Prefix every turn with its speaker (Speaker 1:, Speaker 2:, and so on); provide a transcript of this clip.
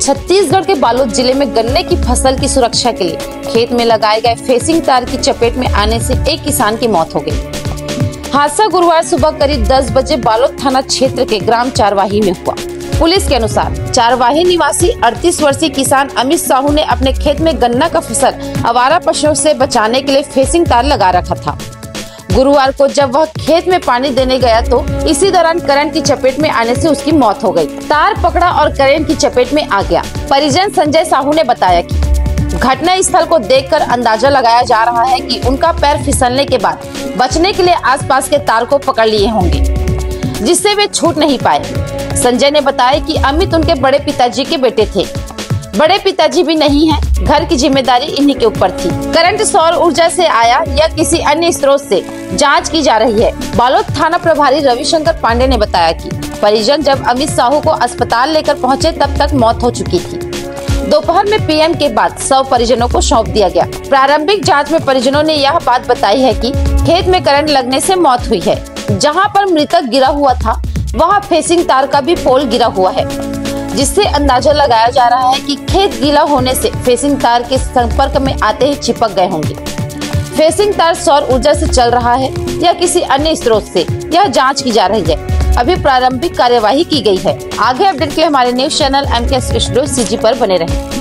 Speaker 1: छत्तीसगढ़ के बालोद जिले में गन्ने की फसल की सुरक्षा के लिए खेत में लगाए गए फेसिंग तार की चपेट में आने से एक किसान की मौत हो गई। हादसा गुरुवार सुबह करीब 10 बजे बालोद थाना क्षेत्र के ग्राम चारवाही में हुआ। पुलिस के अनुसार चारवाही निवासी 38 वर्षीय किसान अमित साहू ने अपने खेत में गन्ना का फसल आवारा पशुओं से बचाने के लिए फेसिंग तार लगा रखा था। गुरुवार को जब वह खेत में पानी देने गया तो इसी दौरान करंट की चपेट में आने से उसकी मौत हो गई। तार पकड़ा और करंट की चपेट में आ गया। परिजन संजय साहू ने बताया कि घटना स्थल को देखकर अंदाजा लगाया जा रहा है कि उनका पैर फिसलने के बाद बचने के लिए आसपास के तार को पकड़ लिए होंगे, जिससे वे छूट नहीं पाए। संजय ने बताया कि अमित उनके बड़े पिताजी के बेटे थे। बड़े पिताजी भी नहीं हैं, घर की जिम्मेदारी इन्हीं के ऊपर थी। करंट सौर ऊर्जा से आया या किसी अन्य स्रोत से, जांच की जा रही है। बालोद थाना प्रभारी रविशंकर पांडे ने बताया कि परिजन जब अमित साहू को अस्पताल लेकर पहुंचे तब तक मौत हो चुकी थी। दोपहर में पीएम के बाद शव परिजनों को सौंप दिया गया। प्रारंभिक जांच में परिजनों ने यह बात बताई है कि खेत में करंट लगने से मौत हुई है। जहाँ पर मृतक गिरा हुआ था वहाँ फेसिंग तार का भी पोल गिरा हुआ है, जिससे अंदाजा लगाया जा रहा है कि खेत गीला होने से फेसिंग तार के संपर्क में आते ही चिपक गए होंगे। फेसिंग तार सौर ऊर्जा से चल रहा है या किसी अन्य स्रोत से, यह जांच की जा रही है। अभी प्रारंभिक कार्यवाही की गई है। आगे अपडेट के लिए हमारे news channel MK studio CG पर बने रहें।